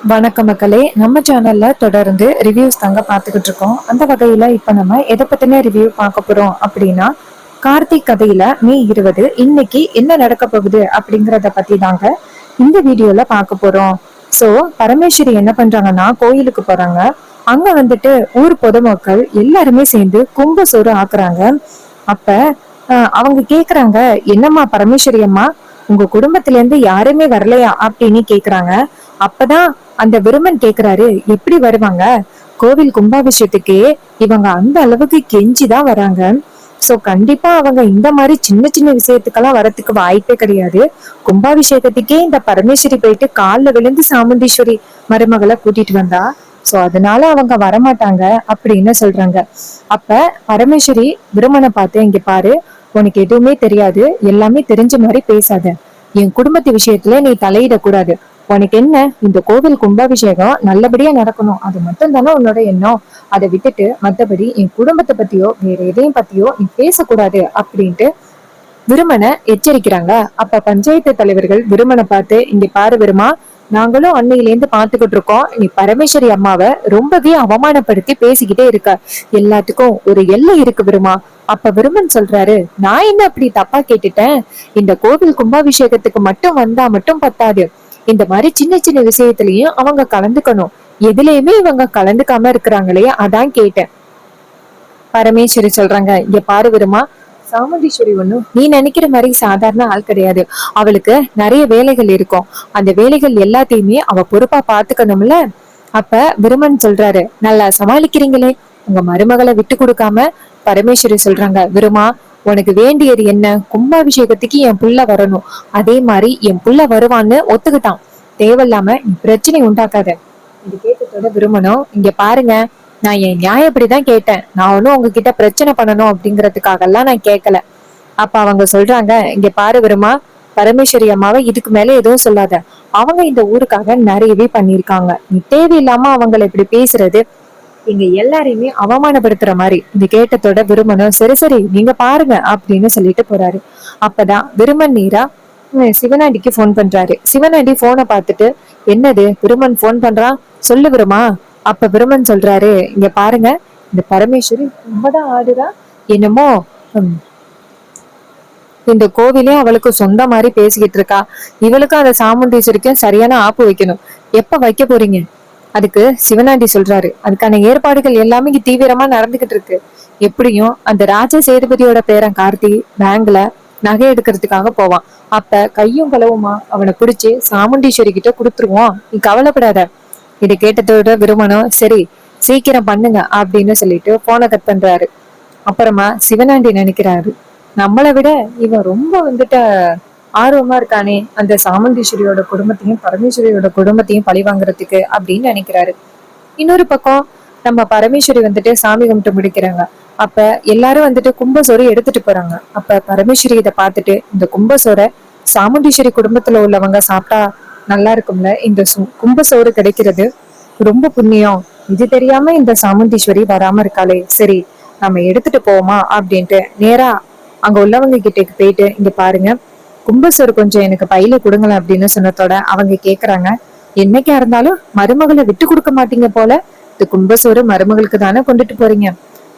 வணக்கம் மக்களே, நம்ம சேனல்ல தொடர்ந்து ரிவ்யூஸ் தாங்க பார்த்துக்கிட்டு இருக்கோம். அந்த வகையில இப்ப நம்ம எதை பத்தின ரிவ்யூ பார்க்க போறோம் அப்படின்னா, கார்த்திக் கதையில மே 20 இன்னைக்கு என்ன நடக்க போகுது அப்படிங்கறத பத்தி தாங்க இந்த வீடியோல பார்க்க போறோம். சோ பரமேஸ்வரி என்ன பண்றாங்கன்னா கோயிலுக்கு போறாங்க. அங்க வந்துட்டு ஊர் பொதுமக்கள் எல்லாருமே சேர்ந்து கும்ப சோறு ஆக்குறாங்க. அப்ப அவங்க கேக்குறாங்க, என்னம்மா பரமேஸ்வரி அம்மா, உங்க குடும்பத்துல இருந்து யாருமே வரலையா அப்படின்னு கேக்குறாங்க. அப்பதான் அந்த விருமன் கேக்குறாரு, எப்படி வருவாங்க, கோவில் கும்பாபிஷேகத்துக்கே இவங்க அந்த அளவுக்கு கெஞ்சிதான் வராங்க. சோ கண்டிப்பா அவங்க இந்த மாதிரி சின்ன சின்ன விஷயத்துக்கெல்லாம் வரத்துக்கு வாய்ப்பே கிடையாது. கும்பாபிஷேகத்துக்கே இந்த பரமேஸ்வரி போயிட்டு கால்ல விழுந்து சாமுண்டீஸ்வரி மருமகளை கூட்டிட்டு வந்தா, சோ அதனால அவங்க வரமாட்டாங்க அப்படின்னு சொல்றாங்க. அப்ப பரமேஸ்வரி விருமனை பார்த்து, இங்க பாரு, உனக்கு எதுவுமே தெரியாது, எல்லாமே தெரிஞ்ச மாதிரி பேசாத, என் குடும்பத்து விஷயத்துல நீ தலையிடக்கூடாது. உனக்கு என்ன, இந்த கோவில் கும்பாபிஷேகம் நல்லபடியா நடக்கணும், அது மட்டும் தானே உன்னோட எண்ணம். அதை விட்டுட்டு மத்தபடி என் குடும்பத்தை பத்தியோ வேற எதையும் பத்தியோ நீ பேசக்கூடாது அப்படின்ட்டு விருமனை எச்சரிக்கிறாங்க. அப்ப பஞ்சாயத்து தலைவர்கள் விருமனை பார்த்து, இங்க பாரு விருமா, நாங்களும் அன்னையிலேருந்து பாத்துக்கிட்டு இருக்கோம், நீ பரமேஸ்வரி அம்மாவை ரொம்பவே அவமானப்படுத்தி பேசிக்கிட்டே இருக்க, எல்லாத்துக்கும் ஒரு எல்லை இருக்கு விருமா. அப்ப விருமன் சொல்றாரு, நான் என்ன அப்படி தப்பா கேட்டுட்டேன், இந்த கோவில் கும்பாபிஷேகத்துக்கு மட்டும் வந்தா மட்டும் பத்தாது, இந்த மாதிரி சின்ன சின்ன விஷயத்திலயும் அவங்க கலந்துக்கணும். எதுலயுமே இவங்க கலந்துக்காம இருக்கிறாங்களே, அதான் கேட்டேன். பரமேஸ்வரி சொல்றாங்க, இங்க பாரு விருமா, சாமுண்டீஸ்வரி ஒண்ணும் நீ நினைக்கிற மாதிரி சாதாரண ஆள் கிடையாது. அவளுக்கு நிறைய வேலைகள் இருக்கும். அந்த வேலைகள் எல்லாத்தையுமே அவ பொறுப்பா பாத்துக்கணும்ல. அப்ப விருமன் சொல்றாரு, நல்லா சமாளிக்கிறீங்களே. உங்க மருமகளை விட்டு கொடுக்காம பரமேஸ்வரி சொல்றாங்க, விருமா, உனக்கு வேண்டியது என்ன, கும்பாபிஷேகத்துக்கு என் புள்ள வரணும், அதே மாதிரி என் புள்ள வருவான்னு ஒத்துக்கிட்டான், தேவையில்லாம பிரச்சனை உண்டாக்காத. இது கேட்டதோட விரும்பணும், இங்க பாருங்க, நான் என் நியாயப்படிதான் கேட்டேன், நான் ஒன்னும் உங்ககிட்ட பிரச்சனை பண்ணணும் அப்படிங்கறதுக்காக எல்லாம் நான் கேட்கல. அப்ப அவங்க சொல்றாங்க, இங்க பாரு விருமா, பரமேஸ்வரி அம்மாவை இதுக்கு மேல எதுவும் சொல்லாத, அவங்க இந்த ஊருக்காக நிறையவே பண்ணிருக்காங்க, நீ தேவையில்லாம அவங்களை இப்படி பேசுறது இங்க எல்லாரையுமே அவமானப்படுத்துற மாதிரி. இது கேட்டதோட விருமனும், சரி சரி நீங்க பாருங்க அப்படின்னு சொல்லிட்டு போறாரு. அப்பதான் விருமன் நேரா சிவனாண்டிக்கு போன் பண்றாரு. சிவனாண்டி போனை பார்த்துட்டு, என்னது விருமன் போன் பண்றான், சொல்லு விருமா. அப்ப விருமன் சொல்றாரு, இங்க பாருங்க, இந்த பரமேஸ்வரி ரொம்பதான் ஆடுறா, என்னமோ இந்த கோவிலே அவளுக்கு சொந்த மாதிரி பேசிக்கிட்டு இருக்கா, இவளுக்கும் அந்த சாமுண்டீஸ்வரிக்கும் சரியான ஆப்பு வைக்கணும், எப்ப வைக்க போறீங்க. அதுக்கு சிவனாண்டி சொல்றாரு, அதுக்கான ஏற்பாடுகள் எல்லாமே இங்க தீவிரமா நடந்துகிட்டு இருக்கு. எப்படியும் அந்த ராஜ சேதுபதியோட பேரன் கார்த்தி பேங்க்ல நகை எடுக்கிறதுக்காக போவான். அப்ப கையும் களவுமா அவனை பிடிச்சு சாமுண்டீஸ்வரி கிட்ட கொடுத்துருவோம், நீ கவலைப்படாத. இதை கேட்டதோட விருமனும், சரி சீக்கிரம் பண்ணுங்க அப்படின்னு சொல்லிட்டு போனை கட் பண்றாரு. அப்புறமா சிவனாண்டி நினைக்கிறாரு, நம்மளை விட இவன் ரொம்ப வந்துட்டு ஆர்வமா இருக்கானே அந்த சாமுண்டீஸ்வரியோட குடும்பத்தையும் பரமேஸ்வரியோட குடும்பத்தையும் பழி வாங்குறதுக்கு அப்படின்னு நினைக்கிறாரு. இன்னொரு பக்கம் நம்ம பரமேஸ்வரி வந்துட்டு சாமி கும்பிட்டு முடிக்கிறாங்க. அப்ப எல்லாரும் வந்துட்டு கும்பசோறு எடுத்துட்டு போறாங்க. அப்ப பரமேஸ்வரி இதை பார்த்துட்டு, இந்த கும்பசோரை சாமுண்டீஸ்வரி குடும்பத்துல உள்ளவங்க சாப்பிட்டா நல்லா இருக்கும்ல, இந்த கும்பசோறு கிடைக்கிறது ரொம்ப புண்ணியம், இது தெரியாம இந்த சாமுண்டீஸ்வரி வராம இருக்காளே, சரி நம்ம எடுத்துட்டு போவோமா அப்படின்ட்டு நேரா அங்க உள்ளவங்க கிட்ட போயிட்டு, இங்க பாருங்க, கும்பசோறு கொஞ்சம் எனக்கு பையில கொடுங்களேன் அப்படின்னு சொன்னதோட அவங்க கேக்குறாங்க, என்னைக்கா இருந்தாலும் மருமகளை விட்டு கொடுக்க மாட்டீங்க போல, இது கும்பசோறு மருமகளுக்கு தானே கொண்டுட்டு போறீங்க.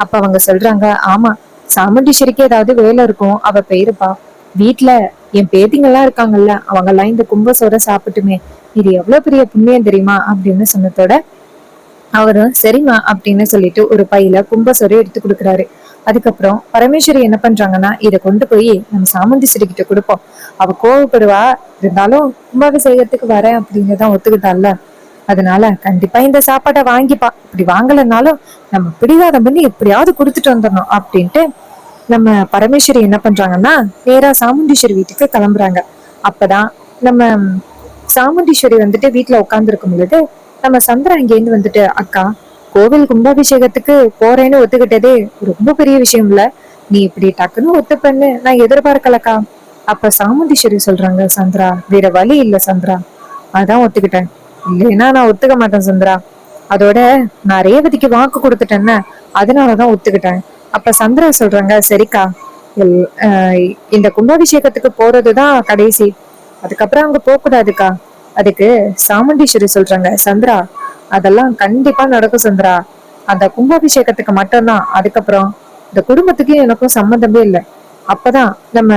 அப்ப அவங்க சொல்றாங்க, ஆமா, சாமுண்டீஸ்வரிக்கு ஏதாவது வேலை இருக்கும், அவ போயிருப்பா, வீட்டுல என் பேத்திங்கெல்லாம் இருக்காங்கல்ல, அவங்க எல்லாம் இந்த கும்பசோரை சாப்பிட்டுமே, இது எவ்வளவு பெரிய புண்ணியம் தெரியுமா அப்படின்னு சொன்னதோட அவரும் சரிம்மா அப்படின்னு சொல்லிட்டு ஒரு பையில கும்பசோறு எடுத்து கொடுக்குறாரு. அதுக்கப்புறம் பரமேஸ்வரி என்ன பண்றாங்கன்னா, இதை கொண்டு போய் நம்ம சாமுண்டீஸ்வரி கிட்ட கொடுப்போம், அவ கோவப்படுவா, இருந்தாலும் கும்பாபிஷேகத்துக்கு வரேன் அப்படிங்கறதான் ஒத்துக்கிட்டால, அதனால கண்டிப்பா இந்த சாப்பாட்டை வாங்கிப்பா, இப்படி வாங்கலைன்னாலும் நம்ம பிடிவாதம் பண்ணி எப்படியாவது கொடுத்துட்டு வந்துடணும் அப்படின்ட்டு நம்ம பரமேஸ்வரி என்ன பண்றாங்கன்னா நேரா சாமுண்டீஸ்வரி வீட்டுக்கு கிளம்புறாங்க. அப்பதான் நம்ம சாமுண்டீஸ்வரி வந்துட்டு வீட்டுல உட்கார்ந்து இருக்கும் பொழுது நம்ம சந்திரா இங்க இருந்து வந்துட்டு, அக்கா, கோவில் கும்பாபிஷேகத்துக்கு போறேன்னு ஒத்துக்கிட்டதே ரொம்ப பெரிய விஷயம் இல்ல, நீ இப்படி டக்குன்னு ஒத்துப்பன்னு நான் எதிர்பார்க்கலக்கா. அப்ப சாமுண்டீஸ்வரி சொல்றாங்க, சந்திரா, வேற வழி இல்ல சந்திரா, அதான் ஒத்துக்கிட்டேன், இல்லைன்னா நான் ஒத்துக்க மாட்டேன் சந்திரா, அதோட நான் ரேவதிக்கு வாக்கு கொடுத்துட்டேன்னு, அதனாலதான் ஒத்துக்கிட்டேன். அப்ப சந்திரா சொல்றாங்க, சரிக்கா, இந்த கும்பாபிஷேகத்துக்கு போறதுதான் கடைசி, அதுக்கப்புறம் அங்க போக கூடாதுக்கா, அதுக்கு சாமுண்டீஸ்வரி சொல்றாங்க, சந்திரா அதெல்லாம் கண்டிப்பா நடக்கும் சந்திரா. அந்த கும்பாபிஷேகத்துக்கு மட்டும்தான், அதுக்கப்புறம் இந்த குடும்பத்துக்கு எனக்கும் சம்மந்தமே இல்லை. அப்பதான் நம்ம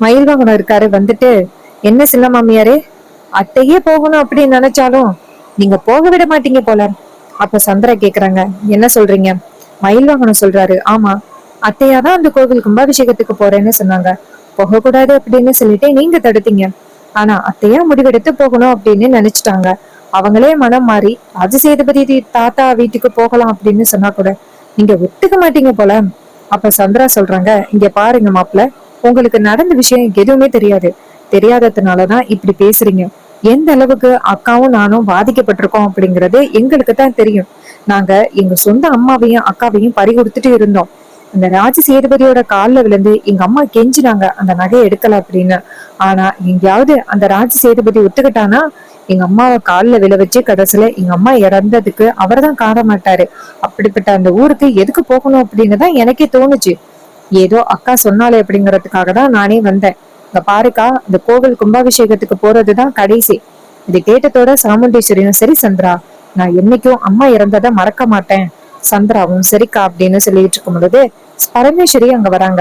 மயில்வாகனம் இருக்காரு வந்துட்டு, என்ன சின்ன மாமியாரே, அத்தையே போகணும் அப்படின்னு நினைச்சாலும் நீங்க போக விட மாட்டீங்க போல. அப்ப சந்திரா கேக்குறாங்க, என்ன சொல்றீங்க? மயில்வாகனம் சொல்றாரு, ஆமா, அத்தையாதான் அந்த கோவில் கும்பாபிஷேகத்துக்கு போறேன்னு சொன்னாங்க. போக கூடாது அப்படின்னு சொல்லிட்டு நீங்க தடுத்தீங்க. ஆனா அத்தையா முடிவெடுத்து போகணும் அப்படின்னு நினைச்சிட்டாங்க. அவங்களே மனம் மாறி ராஜசேதுபதி தாத்தா வீட்டுக்கு போகலாம் அப்படின்னு சொன்னா கூட நீங்க ஒத்துக்க மாட்டீங்க போல. அப்ப சந்திரா சொல்றாங்க, இங்க பாருங்க மாப்பிள்ள, உங்களுக்கு நடந்த விஷயம் எதுவுமே தெரியாது. தெரியாததுனாலதான் இப்படி பேசுறீங்க. எந்த அளவுக்கு அக்காவும் நானும் பாதிக்கப்பட்டிருக்கோம் அப்படிங்கறது எங்களுக்கு தான் தெரியும். நாங்க எங்க சொந்த அம்மாவையும் அக்காவையும் பறி கொடுத்துட்டு இருந்தோம். அந்த ராஜ சேதுபதியோட கால்ல விழுந்து எங்க அம்மா கெஞ்சினாங்க அந்த நகையை எடுக்கல அப்படின்னு. ஆனா எங்கேயாவது அந்த ராஜ சேதுபதி ஒத்துக்கிட்டானா எங்க அம்மாவை கால்ல விழ வச்சு கடைசியில எங்க அம்மா இறந்ததுக்கு அவர்தான் காண மாட்டாரு. அப்படிப்பட்ட அந்த ஊருக்கு எதுக்கு போகணும் அப்படின்னு தான் எனக்கே தோணுச்சு. ஏதோ அக்கா சொன்னாலே அப்படிங்கறதுக்காக தான் நானே வந்தேன். இங்க பாருக்கா, இந்த கோவில் கும்பாபிஷேகத்துக்கு போறதுதான் கடைசி. இதை கேட்டதோட சாமுண்டீஸ்வரியும், சரி சந்திரா, நான் என்னைக்கும் அம்மா இறந்ததை மறக்க மாட்டேன். சந்திராவும் சரிக்கா அப்படின்னு சொல்லிட்டு இருக்கும் பொழுது பரமேஸ்வரி அங்க வராங்க.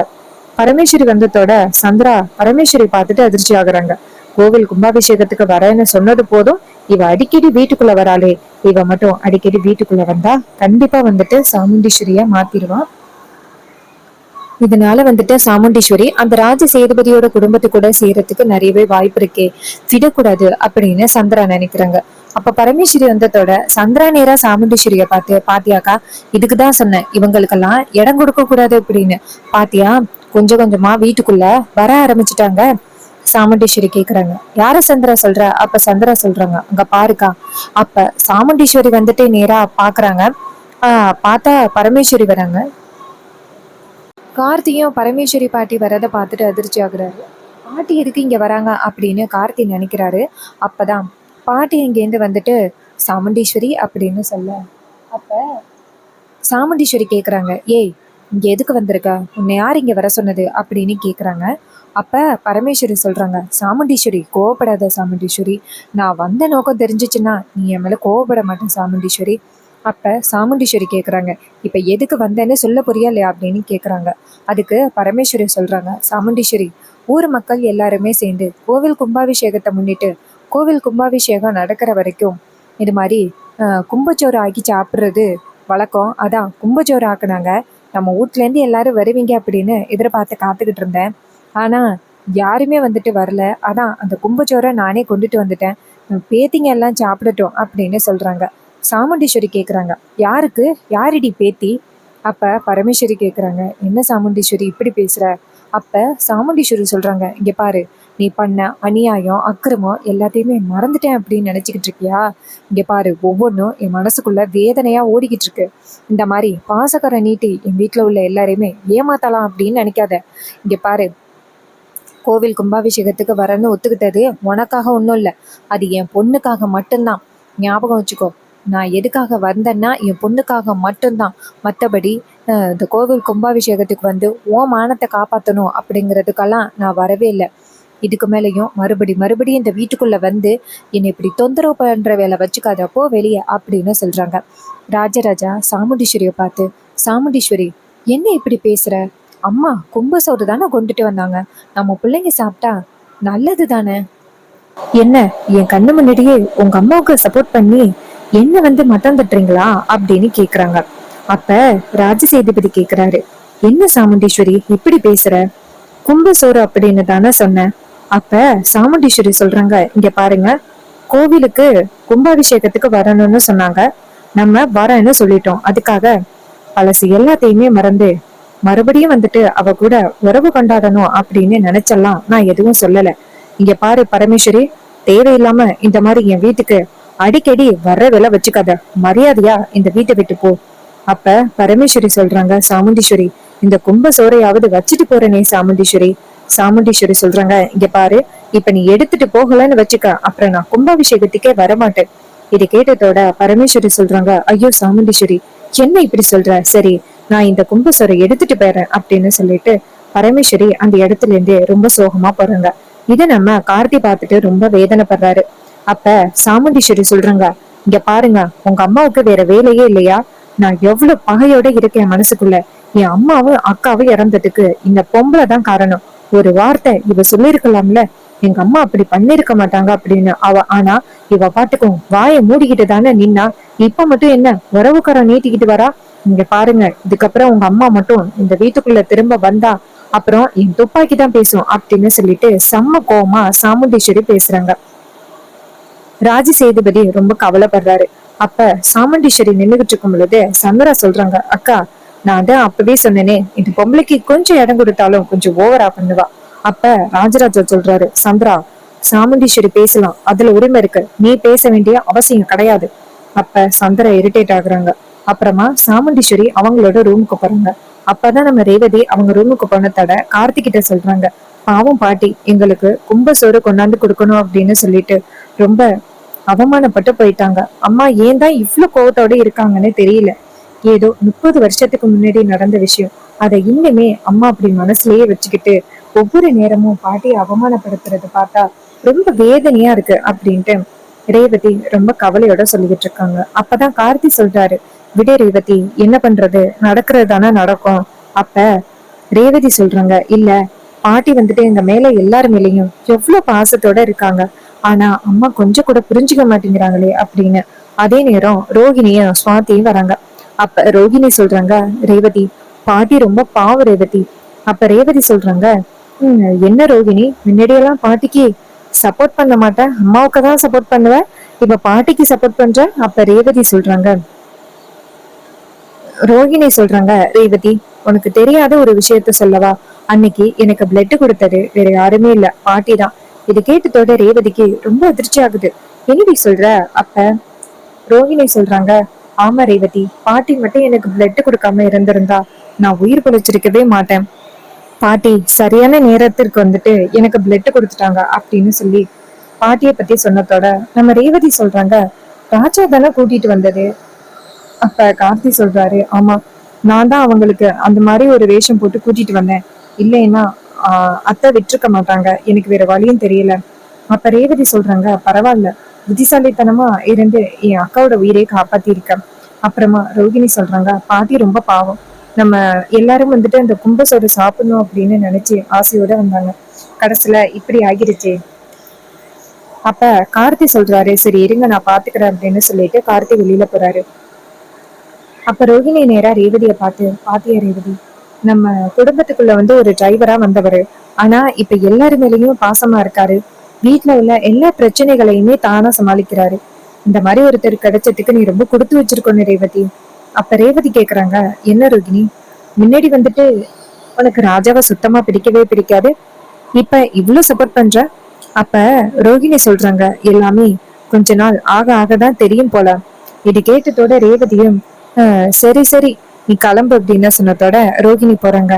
பரமேஸ்வரி வந்ததோட சந்திரா பரமேஸ்வரி பார்த்துட்டு அதிர்ச்சி ஆகுறாங்க. கோவில் கும்பாபிஷேகத்துக்கு வரேன்னு சொன்னது போதும், இவ அடிக்கடி வீட்டுக்குள்ள வராளே, இவ மட்டும் அடிக்கடி வீட்டுக்குள்ள வந்தா கண்டிப்பா வந்துட்டு சாமுண்டீஸ்வரிய மாத்திருவான். இதனால வந்துட்டு சாமுண்டீஸ்வரி அந்த ராஜ சேதுபதியோட குடும்பத்து கூட சேரத்துக்கு நிறையவே வாய்ப்பு இருக்கே, விடக்கூடாது அப்படின்னு சந்திரா நினைக்கிறாங்க. அப்ப பரமேஸ்வரி வந்ததோட சந்திரா நேரா சாமுண்டீஸ்வரிய பார்த்து, பாத்தியாக்கா, இதுக்குதான் சொன்னேன் இவங்களுக்கெல்லாம் இடம் கொடுக்க கூடாது அப்படின்னு. பாத்தியா, கொஞ்சம் கொஞ்சமா வீட்டுக்குள்ள வர ஆரம்பிச்சுட்டாங்க. சாமுண்டீஸ்வரி கேக்குறாங்க, யார சந்திரா சொல்ற? அப்ப சந்திரா சொல்றாங்க, அங்க பாருக்கா. அப்ப சாமுண்டீஸ்வரி வந்துட்டு நேரா பாக்குறாங்க. பார்த்தா பரமேஸ்வரி வராங்க. கார்த்தியும் பரமேஸ்வரி பாட்டி வரதை பார்த்துட்டு அதிர்ச்சி ஆகுறாரு. பாட்டி எதுக்கு இங்க வராங்க அப்படின்னு கார்த்தி நினைக்கிறாரு. அப்பதான் பாட்டி இங்கேருந்து வந்துட்டு சாமுண்டீஸ்வரி அப்படின்னு சொல்ல, அப்ப சாமுண்டீஸ்வரி கேக்குறாங்க, ஏய், இங்க எதுக்கு வந்திருக்க? உன்னை யார் இங்க வர சொன்னது அப்படின்னு கேக்குறாங்க. அப்ப பரமேஸ்வரி சொல்றாங்க, சாமுண்டீஸ்வரி கோவப்படாத சாமுண்டீஸ்வரி, நான் வந்த நோக்கம் தெரிஞ்சிச்சுன்னா நீ என் மேல கோவப்பட மாட்டேன் சாமுண்டீஸ்வரி. அப்ப சாமுண்டீஸ்வரி கேக்குறாங்க, இப்ப எதுக்கு வந்தேன்னு சொல்ல புரியா இல்லையா அப்படின்னு கேக்குறாங்க. அதுக்கு பரமேஸ்வரி சொல்றாங்க, சாமுண்டீஸ்வரி, ஊர் மக்கள் எல்லாருமே சேர்ந்து கோவில் கும்பாபிஷேகத்தை முன்னிட்டு கோவில் கும்பாபிஷேகம் நடக்கிற வரைக்கும் இது மாதிரி கும்பச்சோறு ஆக்கி சாப்பிட்றது வழக்கம். அதான் கும்பச்சோறு ஆக்குனாங்க. நம்ம வீட்லேருந்து எல்லாரும் வருவீங்க அப்படின்னு எதிர்பார்த்து காத்துக்கிட்டு இருந்தேன். ஆனா யாருமே வந்துட்டு வரல. அதான் அந்த கும்பச்சோரை நானே கொண்டுட்டு வந்துட்டேன். பேத்திங்க எல்லாம் சாப்பிடட்டும் அப்படின்னு சொல்றாங்க. சாமுண்டீஸ்வரி கேக்குறாங்க, யாருக்கு? யாரிடி பேத்தி? அப்ப பரமேஸ்வரி கேக்குறாங்க, என்ன சாமுண்டீஸ்வரி இப்படி பேசுற? அப்ப சாமுண்டீஸ்வரி சொல்றாங்க, இங்க பாரு, நீ பண்ண அநியாயம் அக்கிரமம் எல்லாத்தையுமே மறந்துட்டேன் அப்படின்னு நினைச்சுக்கிட்டு இருக்கியா? இங்க பாரு, ஒவ்வொன்றும் என் மனசுக்குள்ள வேதனையா ஓடிக்கிட்டு இருக்கு. இந்த மாதிரி பாசக்கரை நீட்டி என் வீட்டுல உள்ள எல்லாரையுமே ஏமாத்தலாம் அப்படின்னு நினைக்காத. இங்க பாரு, கோவில் கும்பாபிஷேகத்துக்கு வரேன்னு ஒத்துக்கிட்டது உனக்காக ஒன்றும் இல்லை, அது என் பொண்ணுக்காக மட்டும்தான். ஞாபகம் வச்சுக்கோ, நான் எதுக்காக வந்தேன்னா என் பொண்ணுக்காக மட்டும்தான். மற்றபடி இந்த கோவில் கும்பாபிஷேகத்துக்கு வந்து ஓ மானத்தை காப்பாற்றணும் அப்படிங்கிறதுக்கெல்லாம் நான் வரவே இல்லை. இதுக்கு மேலேயும் மறுபடியும் இந்த வீட்டுக்குள்ளே வந்து என்னை இப்படி தொந்தரவு பண்ணுற வேலை வச்சுக்காதப்போ வெளியே அப்படின்னு சொல்கிறாங்க. ராஜராஜா சாமுண்டீஸ்வரியை பார்த்து, சாமுண்டீஸ்வரி, என்ன இப்படி பேசுகிற? அம்மா கும்ப சோறு தானே கொண்டுட்டு வந்தாங்க, நம்ம பிள்ளைங்க சாப்பிட்டா நல்லது தானே. என்ன என் கண்ணு முன்னாடியே உங்க அம்மாவுக்கு சப்போர்ட் பண்ணி என்ன வந்து மட்டம் தட்டுறீங்களா அப்படின்னு கேக்குறாங்க. அப்ப ராஜசேதுபதி கேக்குறாரு, என்ன சாமுண்டீஸ்வரி இப்படி பேசுற? கும்ப சோறு அப்படின்னு தானே சொன்ன. அப்ப சாமுண்டீஸ்வரி சொல்றாங்க, இங்க பாருங்க, கோவிலுக்கு கும்பாபிஷேகத்துக்கு வரணும்னு சொன்னாங்க, நம்ம வரேன்னு சொல்லிட்டோம். அதுக்காக பழசு எல்லாத்தையுமே மறந்து மறுபடியும் வந்துட்டு அவ கூட உறவு கொண்டாடணும் அப்படின்னு நினைச்செல்லாம் நான் எதுவும் சொல்லல. இங்க பாரு பரமேஸ்வரி, தேவையில்லாம இந்த மாதிரி என் வீட்டுக்கு அடிக்கடி வர்ற வேலை வச்சுக்காத, மரியாதையா இந்த வீட்டை விட்டு போ. அப்ப பரமேஸ்வரி சொல்றாங்க, சாமுண்டீஸ்வரி, இந்த கும்ப சோறையாவது வச்சுட்டு போறேனே சாமுண்டீஸ்வரி. சாமுண்டீஸ்வரி சொல்றாங்க, இங்க பாரு, இப்ப நீ எடுத்துட்டு போகலன்னு வச்சுக்க, அப்புறம் நான் கும்பாபிஷேகத்துக்கே வரமாட்டேன். இதை கேட்டதோட பரமேஸ்வரி சொல்றாங்க, ஐயோ சாமுண்டீஸ்வரி, என்ன இப்படி சொல்ற? சரி, நான் இந்த கும்பசோரை எடுத்துட்டு போயிடுறேன் அப்படின்னு சொல்லிட்டு பரமேஸ்வரி அந்த இடத்துல இருந்து ரொம்ப சோகமா போறாங்க. இத நம்ம கார்த்தி பார்த்துட்டு ரொம்ப வேதனைப்படுறாரு. அப்ப சாமுண்டீஸ்வரி சொல்றாங்க, இங்க பாருங்க, உங்க அம்மாவுக்கு வேற வேலையே இல்லையா? நான் எவ்வளவு பகையோட இருக்கேன் மனசுக்குள்ள. என் அம்மாவும் அக்காவும் இறந்ததுக்கு இந்த பொம்பளை தான் காரணம். ஒரு வார்த்தை இவ சொல்லிருக்கலாம்ல, எங்க அம்மா அப்படி பண்ணிருக்க மாட்டாங்க அப்படின்னு. ஆனா இவ பாட்டுக்கும் வாயை மூடிக்கிட்டு தானே நின்னா. இப்ப மட்டும் என்ன உறவுக்காரன் நீட்டிக்கிட்டு வரா? இங்க பாருங்க, இதுக்கப்புறம் உங்க அம்மா மட்டும் இந்த வீட்டுக்குள்ள திரும்ப வந்தா அப்புறம் என் துப்பாக்கி தான் பேசும் அப்படின்னு சொல்லிட்டு செம்ம கோவமா சாமுண்டீஸ்வரி பேசுறாங்க. ராஜ சேதுபதி ரொம்ப கவலைப்படுறாரு. அப்ப சாமுண்டீஸ்வரி நின்னுகிட்டு இருக்கும் பொழுது சந்திரா சொல்றாங்க, அக்கா நான் தான் அப்பவே சொன்னேனே, இந்த பொம்பளைக்கு கொஞ்சம் இடம் கொடுத்தாலும் கொஞ்சம் ஓவரா பண்ணுவா. அப்ப ராஜராஜா சொல்றாரு, சந்திரா சாமுண்டீஸ்வரி பேசலாம், அதுல உரிமை இருக்கு, நீ பேச வேண்டிய அவசியம் கிடையாது. அப்ப சந்திரா இரிட்டேட் ஆகுறாங்க. அப்புறமா சாமுண்டீஸ்வரி அவங்களோட ரூமுக்கு போறாங்க. அப்பதான் நம்ம ரேவதி அவங்க ரூமுக்கு போனதோட கார்த்திகிட்ட சொல்றாங்க, பாவம் பாட்டி எங்களுக்கு கும்ப சோறு கொண்டாந்து கொடுக்கணும் அப்படின்னு சொல்லிட்டு ரொம்ப அவமானப்பட்டு போயிட்டாங்க. அம்மா ஏன் தான் இவ்வளவு கோவத்தோட இருக்காங்கன்னு தெரியல. ஏதோ 30 வருஷத்துக்கு முன்னாடி நடந்த விஷயம், அதை இன்னுமே அம்மா அப்படி மனசுலயே வச்சுக்கிட்டு ஒவ்வொரு நேரமும் பாட்டியை அவமானப்படுத்துறது பார்த்தா ரொம்ப வேதனையா இருக்கு அப்படின்ட்டு ரேவதி ரொம்ப கவலையோட சொல்லிக்கிட்டு இருக்காங்க. அப்பதான் கார்த்தி சொல்றாரு, விட ரேவதி, என்ன பண்றது, நடக்கிறது தானே நடக்கும். அப்ப ரேவதி சொல்றாங்க, இல்ல பாட்டி வந்துட்டு எங்க மேல எல்லாரு மேலயும் எவ்வளவு பாசத்தோட இருக்காங்க, ஆனா அம்மா கொஞ்சம் கூட புரிஞ்சுக்க மாட்டேங்கிறாங்களே அப்படின்னு. அதே நேரம் ரோஹிணியும் சுவாத்தியும் வராங்க. அப்ப ரோஹிணி சொல்றாங்க, ரேவதி பாட்டி ரொம்ப பாவம் ரேவதி. அப்ப ரேவதி சொல்றாங்க, என்ன ரோஹிணி, முன்னாடியெல்லாம் பாட்டிக்கு சப்போர்ட் பண்ண மாட்டேன், அம்மாவுக்கு தான் சப்போர்ட் பண்ணுவேன், இப்ப பாட்டிக்கு சப்போர்ட் பண்ற. அப்ப ரேவதி சொல்றாங்க, ரோஹிணி சொல்றாங்க, ரேவதி உனக்கு தெரியாத ஒரு விஷயத்த சொல்லவா? அன்னைக்கு எனக்கு பிளட் கொடுத்தது வேற யாருமே இல்ல, பாட்டி தான். இது கேட்டதோட ரேவதிக்கு ரொம்ப அதிர்ச்சி ஆகுது. என்னடி சொல்ற? அப்ப ரோஹிணி சொல்றாங்க, ஆமா ரேவதி, பாட்டி மட்டும் எனக்கு பிளட் கொடுக்காம இருந்திருந்தா நான் உயிர் பிழைச்சிருக்கவே மாட்டேன். பாட்டி சரியான நேரத்திற்கு வந்துட்டு எனக்கு பிளட் கொடுத்துட்டாங்க அப்படின்னு சொல்லி பாட்டிய பத்தி சொன்னதோட நம்ம ரேவதி சொல்றாங்க, ராஜா தானே கூட்டிட்டு வந்தது. அப்ப கார்த்தி சொல்றாரு, ஆமா நான் தான் அவங்களுக்கு அந்த மாதிரி ஒரு வேஷம் போட்டு கூட்டிட்டு வந்தேன், இல்லைன்னா அத்தை விட்டுருக்க மாட்டாங்க, எனக்கு வேற வழியும் தெரியல. அப்ப ரேவதி சொல்றாங்க, பரவாயில்ல, புத்திசாலித்தனமா இருந்து என் அக்காவோட உயிரை காப்பாத்தி இருக்க. அப்புறமா ரோகிணி சொல்றாங்க, பாட்டி ரொம்ப பாவம், நம்ம எல்லாரும் வந்துட்டு அந்த கும்பசோறு சாப்பிடணும் அப்படின்னு நினைச்சு ஆசையோட வந்தாங்க, கடைசியில இப்படி ஆகிருச்சு. அப்ப கார்த்தி சொல்றாரு, சரி இருங்க நான் பாத்துக்கிறேன் அப்படின்னு சொல்லிட்டு கார்த்தி வெளியில போறாரு. அப்ப ரோஹிணி நேரா ரேவதியை பார்த்து, பாத்தியா ரேவதி, நம்ம குடும்பத்துக்குள்ள வந்து ஒரு டிரைவரா வந்தவரு, ஆனா இப்ப எல்லாரு மேலயும் பாசமா இருக்காரு, வீட்டுல உள்ள எல்லா பிரச்சனைகளையுமே தானா சமாளிக்கிறாரு. இந்த மாதிரி ஒருத்தர் கிடைச்சதுக்கு நீ ரொம்ப கொடுத்து வச்சிருக்கணும் ரேவதி. அப்ப ரேவதி கேக்குறாங்க, என்ன ரோகிணி, முன்னாடி வந்துட்டு உனக்கு ராஜாவை சுத்தமா பிடிக்கவே பிடிக்காது, இப்ப இவ்வளவு சப்போர்ட் பண்ற? அப்ப ரோஹிணி சொல்றாங்க, எல்லாமே கொஞ்ச நாள் ஆக ஆகதான் தெரியும் போல. இது கேட்டதோட ரேவதியும் சரி சரி நீ கிளம்பு அப்படின்னு சொன்னதோட ரோஹிணி போறாங்க.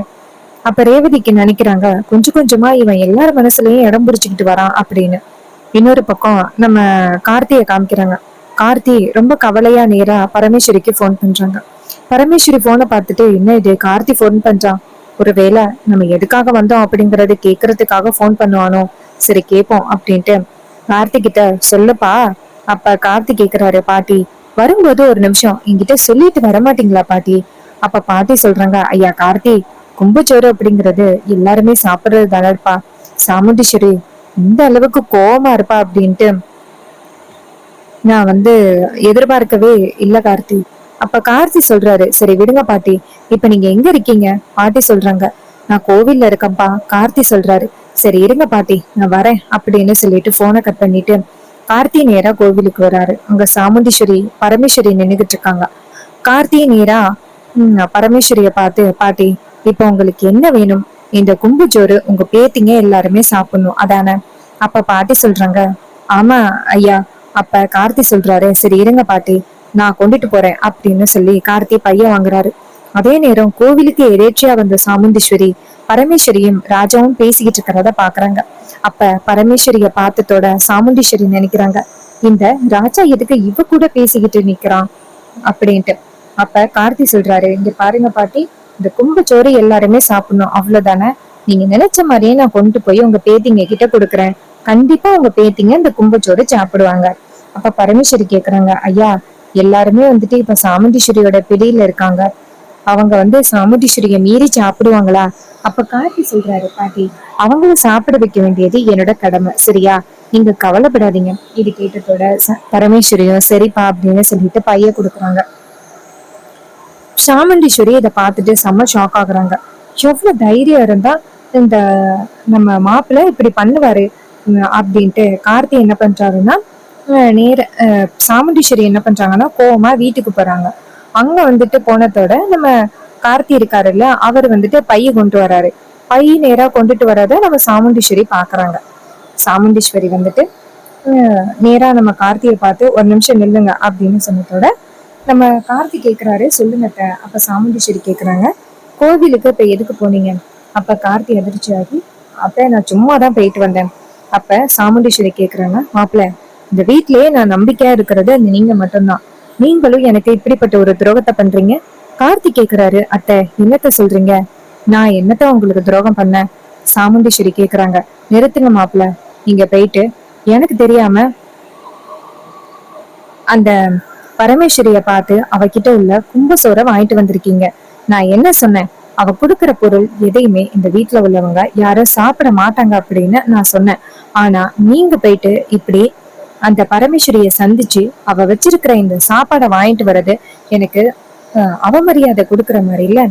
அப்ப ரேவதிக்கு நினைக்கிறாங்க, கொஞ்சம் கொஞ்சமா இவன் எல்லார் மனசுலயும் இடம் பிடிச்சுக்கிட்டு வரான் அப்படின்னு. இன்னொரு பக்கம் நம்ம கார்த்தியை காமிக்கிறாங்க. கார்த்தி ரொம்ப கவலையா நேரா பரமேஸ்வரிக்கு போன் பண்றாங்க. பரமேஸ்வரி போனை பார்த்துட்டு, என்ன இது கார்த்தி போன் பண்றான், ஒருவேளை நம்ம எதுக்காக வந்தோம் அப்படிங்கறது கேக்குறதுக்காக போன் பண்ணுவானோ, சரி கேட்போம் அப்படின்ட்டு கார்த்திகிட்ட சொல்லுப்பா. அப்ப கார்த்தி கேக்குறாரு, பாட்டி வரும்போது ஒரு நிமிஷம் என்கிட்ட சொல்லிட்டு வரமாட்டீங்களா பாட்டி? அப்ப பாட்டி சொல்றாங்க, ஐயா கார்த்தி, கும்பச்சோறு அப்படிங்கறது எல்லாருமே சாப்பிடுறது தானப்பா, சாமுண்டீஸ்வரி இந்த அளவுக்கு கோவமா இருப்பா அப்படின்ட்டு நான் வந்து எதிர்பார்க்கவே இல்ல கார்த்தி. அப்ப கார்த்தி சொல்றாரு, சரி விடுங்க பாட்டி, இப்ப நீங்க எங்க இருக்கீங்க? பாட்டி சொல்றாங்க, நான் கோவில்ல இருக்கேன்ப்பா. கார்த்தி சொல்றாரு, சரி இருங்க பாட்டி நான் வரேன் அப்படின்னு சொல்லிட்டு போனை கட் பண்ணிட்டு கார்த்தி நேரா கோவிலுக்கு வராரு. அங்க சாமுண்டீஸ்வரி பரமேஸ்வரி நின்னுகிட்டு இருக்காங்க. கார்த்தி நேரா பரமேஸ்வரிய பார்த்து, பாட்டி இப்ப உங்களுக்கு என்ன வேணும்? இந்த கும்புச்சோறு உங்க பேத்திங்க எல்லாருமே சாப்பிடணும் அதானே? அப்ப பாட்டி சொல்றாங்க, ஆமா ஐயா. அப்ப கார்த்தி சொல்றாரு, சரி இருங்க பாட்டி நான் கொண்டுட்டு போறேன் அப்படின்னு சொல்லி கார்த்தி பையன் வாங்குறாரு. அதே நேரம் கோவிலுக்கு எதேச்சியா வந்த சாமுண்டீஸ்வரி பரமேஸ்வரியும் ராஜாவும் பேசிக்கிட்டு இருக்கிறத பாக்குறாங்க. அப்ப பரமேஸ்வரிய பார்த்ததோட சாமுண்டீஸ்வரி நினைக்கிறாங்க, இந்த ராஜா எதுக்கு இவ கூட பேசிக்கிட்டு நிக்கிறான் அப்படின்ட்டு. அப்ப கார்த்தி சொல்றாரு, இங்க பாருங்க பாட்டி, இந்த கும்பச்சோறு எல்லாருமே சாப்பிடணும் அவ்வளவுதானே, நீங்க நினைச்ச மாதிரியே நான் கொண்டு போய் உங்க பேத்திங்க கிட்ட கொடுக்குறேன். கண்டிப்பா உங்க பேத்திங்க இந்த கும்பச்சோறு சாப்பிடுவாங்க. அப்ப பரமேஸ்வரி கேக்குறாங்க, ஐயா எல்லாருமே வந்துட்டு இப்ப சாமுண்டீஸ்வரியோட பிடியில இருக்காங்க. அவங்க சாமுண்டீஸ்வரிய மீறி சாப்பிடுவாங்களா? அப்ப கார்த்தி சொல்றாரு, பாட்டி அவங்கள சாப்பிட வைக்க வேண்டியது என்னோட கடமை, சரியா? நீங்க கவலைப்படாதீங்க. இது கேட்டதோட பரமேஸ்வரியும் சரிப்பா அப்படின்னு சொல்லிட்டு பைய கொடுக்குறாங்க. சாமுண்டீஸ்வரி இதை பார்த்துட்டு செம்ம ஷாக் ஆகுறாங்க. எவ்வளவு தைரியம் இருந்தா இந்த நம்ம மாப்பிள்ள இப்படி பண்ணுவாரு அப்படின்ட்டு கார்த்தி என்ன பண்றாருன்னா நேர சாமுண்டீஸ்வரி என்ன பண்றாங்கன்னா கோவமா வீட்டுக்கு போறாங்க. அங்க போனதோட நம்ம கார்த்தி இருக்காருல்ல, அவர் பைய கொண்டு வராரு. பை நேரா கொண்டுட்டு வராத நம்ம சாமுண்டீஸ்வரி பாக்குறாங்க. சாமுண்டீஸ்வரி நேரா நம்ம கார்த்தியை பார்த்து ஒரு நிமிஷம் நில்லுங்க அப்படின்னு சொன்னதோட நம்ம கார்த்தி கேக்குறாரு, சொல்லுங்க. அப்ப சாமுண்டீஸ்வரி கேக்குறாங்க, கோவிலுக்கு இப்ப எதுக்கு போனீங்க? அப்ப கார்த்தி அதிர்ச்சி ஆகி, அப்ப நான் சும்மா தான் போயிட்டு வந்தேன். அப்ப சாமுண்டீஸ்வரி கேக்குறாங்க, மாப்பிள்ள இந்த வீட்லயே நான் நம்பிக்கையா இருக்கிறது நீங்க மட்டும்தான். நீங்களும் எனக்கு இப்படிப்பட்ட ஒரு துரோகத்தை பண்றீங்க. கார்த்தி கேக்குறாரு, அத்தை என்னத்த சொல்றீங்க? நான் என்னத்த உங்களுக்கு துரோகம் பண்ண? சாமுண்டீஸ்வரி கேக்குறாங்க, நிறுத்துங்க மாப்பிள்ள. நீங்க போயிட்டு எனக்கு தெரியாம அந்த பரமேஸ்வரிய பார்த்து அவகிட்ட உள்ள கும்பசோரை வாங்கிட்டு வந்திருக்கீங்க. நான் என்ன சொன்னேன்? அவ கொடுக்கற பொருள் எதையுமே இந்த வீட்டுல உள்ளவங்க யாரும் சாப்பிட மாட்டாங்க அப்படின்னு நான் சொன்னேன். ஆனா நீங்க போயிட்டு இப்படி அந்த பரமேஸ்வரிய சந்திச்சு அவ வச்சிருக்கிற இந்த சாப்பாடை வாங்கிட்டு வர்றது எனக்கு அவமரியாதை கொடுக்கற மாதிரி இல்ல.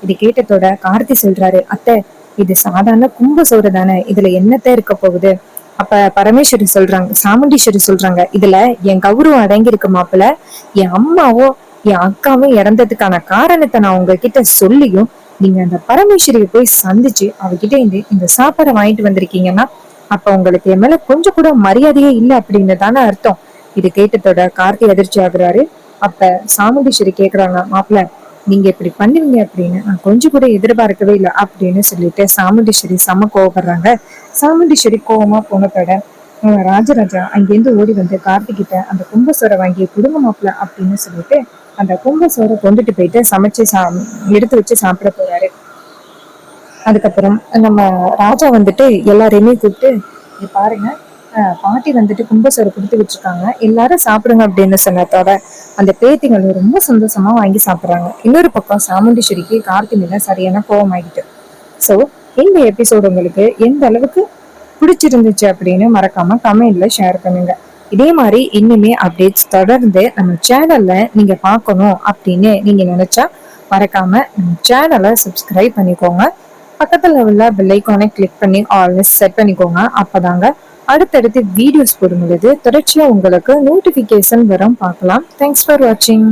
இது கேட்டதோட கார்த்தி சொல்றாரு, அத்தை இது சாதாரண கும்பசோறு தானே, இதுல என்னத்த இருக்க போகுது? அப்ப பரமேஸ்வரி சொல்றாங்க, சாமுண்டீஸ்வரி சொல்றாங்க, இதுல என் கௌரவம் அடங்கி இருக்கு மாப்பிள்ள. என் அம்மாவோ என் அக்காவும் இறந்ததுக்கான காரணத்தை நான் உங்ககிட்ட சொல்லியும் நீங்க அந்த பரமேஸ்வரியை போய் சந்திச்சு அவகிட்ட இந்த சாப்பாடை வாங்கிட்டு வந்திருக்கீங்கன்னா அப்ப உங்களுக்கு என் மேல கொஞ்சம் கூட மரியாதையே இல்லை அப்படின்னு தானே அர்த்தம். இது கேட்டதோட கார்த்தி அதிர்ச்சி ஆகுறாரு. அப்ப சாமுண்டீஸ்வரி கேக்குறாங்க, மாப்பிள்ள நீங்க இப்படி பண்ணுவீங்க அப்படின்னு நான் கொஞ்சம் கூட எதிர்பார்க்கவே இல்லை அப்படின்னு சொல்லிட்டு சாமுண்டீஸ்வரி செம கோவப்படுறாங்க. சாமுண்டீஸ்வரி கோவமா போனதோட ராஜராஜா அங்கிருந்து ஓடி கார்த்திகிட்ட அந்த கும்பசோரை வாங்கி குடும்ப மாப்பிள்ள அப்படின்னு சொல்லிட்டு அந்த கும்பசோரை கொண்டுட்டு போயிட்டு சமைச்சு எடுத்து வச்சு சாப்பிட போறாரு. அதுக்கப்புறம் நம்ம ராஜா எல்லாரையுமே கூப்பிட்டு, பாருங்க பாட்டி கும்பசோரை கொடுத்து வச்சிருக்காங்க, எல்லாரும் சாப்பிடுங்க அப்படின்னு சொன்னதோட அந்த பேத்திகளும் ரொம்ப சந்தோஷமா வாங்கி சாப்பிடுறாங்க. இன்னொரு பக்கம் சாமுண்டீஸ்வரிக்கு கார்த்தி மேல சரியான கோவம் ஆகிட்டு. சோ இந்த எபிசோடு உங்களுக்கு எந்த அளவுக்கு பிடிச்சிருந்துச்சு அப்படின்னு மறக்காம கமெண்ட்ல ஷேர் பண்ணுங்க. இதே மாதிரி இன்னுமே அப்டேட்ஸ் தொடர்ந்து நம்ம சேனல்ல நீங்க பார்க்கணும் அப்படின்னு நீங்க நினைச்சா மறக்காம நம்ம சேனலை சப்ஸ்கிரைப் பண்ணிக்கோங்க. பக்கத்துல உள்ள பெல் ஐகானை கிளிக் பண்ணி ஆல்வேஸ் செட் பண்ணிக்கோங்க. அப்பதாங்க அடுத்தடுத்து வீடியோஸ் போடும் பொழுது தொடர்ச்சியா உங்களுக்கு நோட்டிபிகேஷன் வரும். பார்க்கலாம். தேங்க்ஸ் ஃபார் வாட்சிங்.